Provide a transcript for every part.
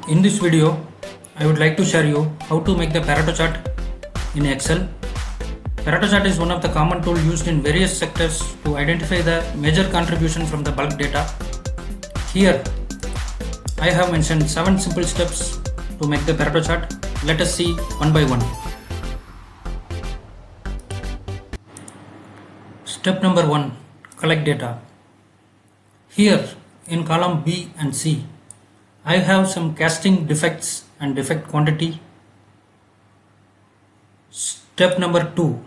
In this video, I would like to share you how to make the Pareto chart in Excel. Pareto chart is one of the common tools used in various sectors to identify the major contribution from the bulk data. Here, I have mentioned 7 simple steps to make the Pareto chart. Let us see one by one. Step number 1. Collect data. Here in column B and C, I have some casting defects and defect quantity. Step number 2.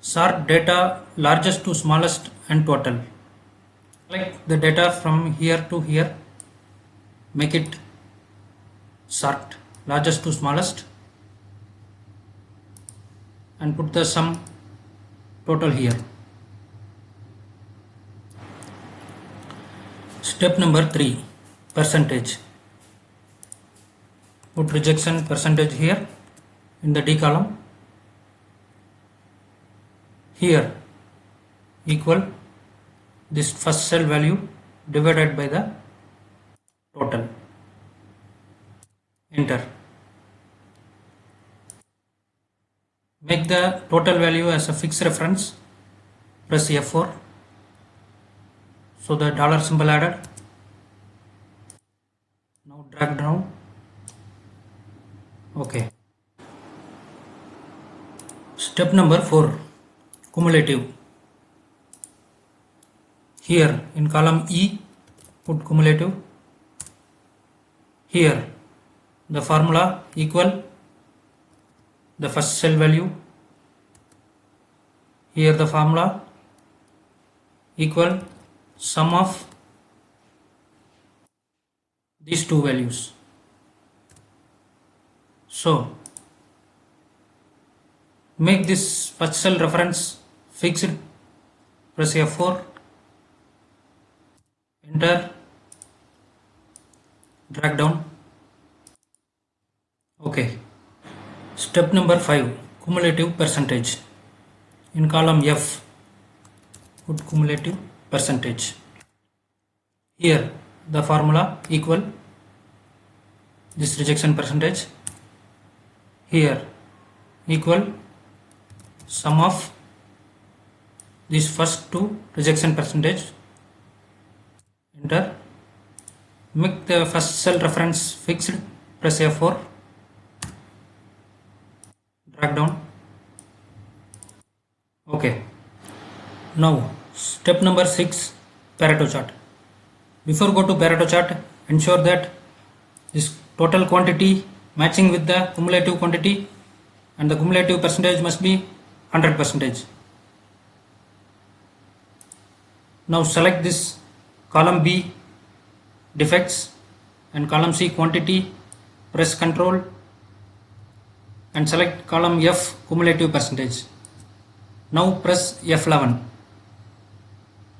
Sort data largest to smallest and total. Select the data from here to here. Make it sort largest to smallest and put the sum total here. Step number 3. Percentage. Put rejection percentage here in the D column. Here equal this first cell value divided by the total. Enter. Make the total value as a fixed reference. Press F4. So the dollar symbol added. Now drag down. Okay. Step number 4. Cumulative. Here in column E, put cumulative. Here the formula equal the first cell value. Here the formula equal sum of these two values. So make this first cell reference fixed. Press F4. Enter. Drag down. Okay. Step number 5. Cumulative percentage. In column F, put cumulative percentage. Here the formula equal this rejection percentage. Here equal sum of these first two rejection percentage. Enter. Make the first cell reference fixed. Press F4. Drag down. Okay. Now step number 6. Pareto chart. Before go to Pareto chart, ensure that this total quantity matching with the cumulative quantity and the cumulative percentage must be 100%. Now select this column B defects and column C quantity. Press Ctrl and select column F cumulative percentage. Now press F11.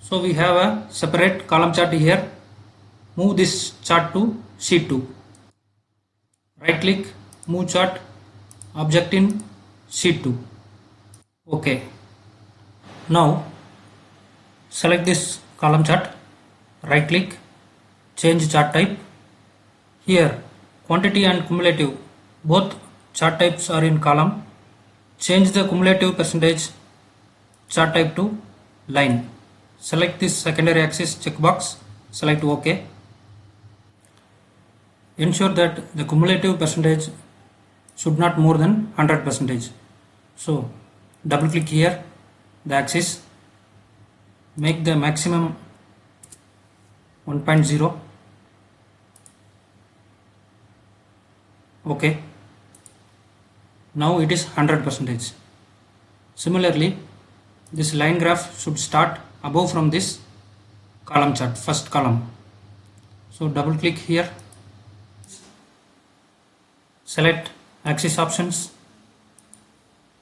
So we have a separate column chart here. Move this chart to sheet 2. Right click, move chart, object in sheet 2. Okay. Now select this column chart, right click, change chart type. Here quantity and cumulative, both chart types are in column. Change the cumulative percentage chart type to line. Select this secondary axis checkbox, select OK. Ensure that the cumulative percentage should not more than 100%. So double click here, the axis, make the maximum 1.0. Okay. Now it is 100%. Similarly, this line graph should start above from this column chart, first column. So double click here, select axis options.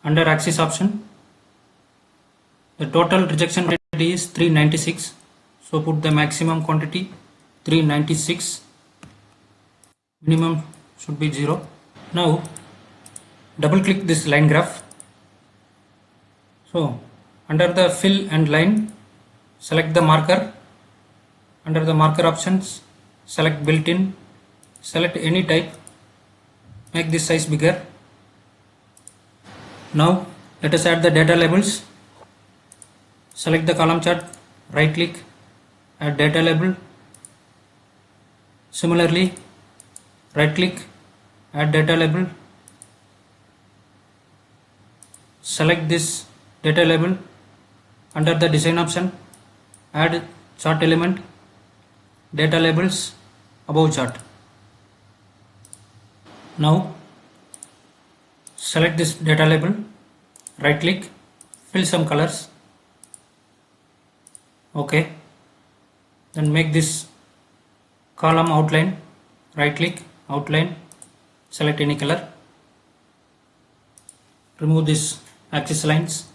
Under axis option, the total rejection quantity is 396. So put the maximum quantity 396. Minimum should be 0. Now double click this line graph. So under the fill and line, select the marker. Under the marker options, select built-in, select any type, make this size bigger. Now let us add the data labels. Select the column chart, right click, add data label. Similarly, right click, add data label. Select this data label. Under the design option, add chart element, data labels above chart. Now select this data label, right click, fill some colors. OK. Then make this column outline, right click, outline, select any color. Remove this axis lines.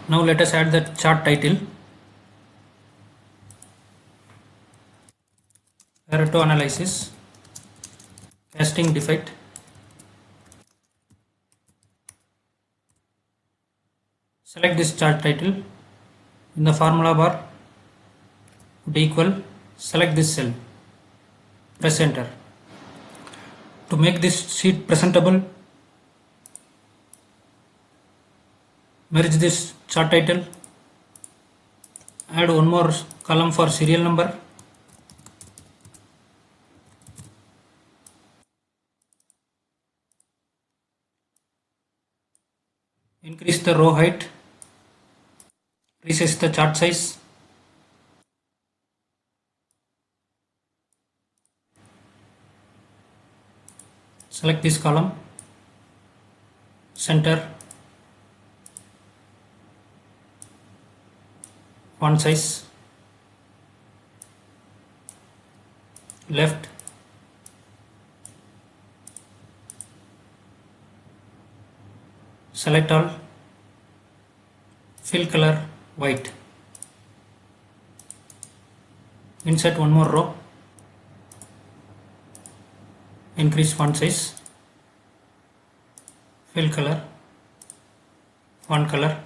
Now let us add the chart title. Pareto analysis, casting defect. Select this chart title. In the formula bar, put equal, select this cell, press enter. To make this sheet presentable, merge this chart title, add one more column for serial number, increase the row height, resize the chart size, select this column, center, font size, left, select all, fill color white, insert one more row, increase font size, fill color, font color.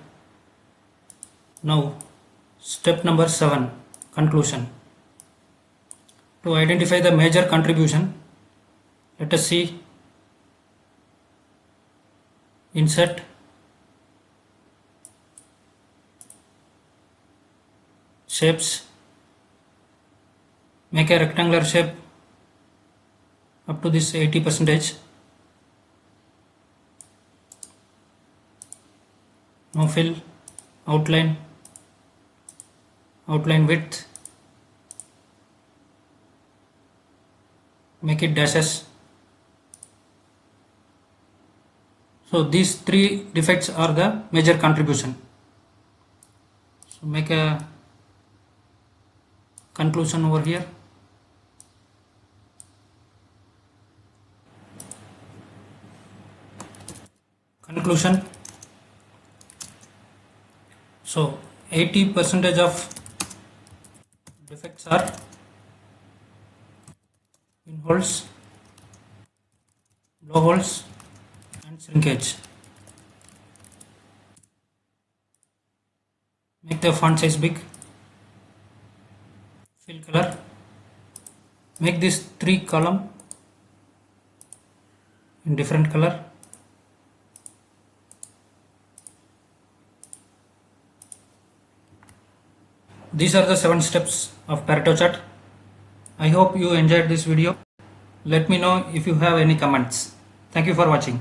Now step number 7, conclusion. To identify the major contribution, let us see insert, shapes, make a rectangular shape up to this 80%. Now fill, outline, outline width, make it dashes. So these three defects are the major contribution. So make a conclusion over here. Conclusion. So 80% of defects are pinholes, blowholes and shrinkage. Make the font size big, fill color, make this 3 column in different color. These are the 7 steps of Pareto chart. I hope you enjoyed this video. Let me know if you have any comments. Thank you for watching.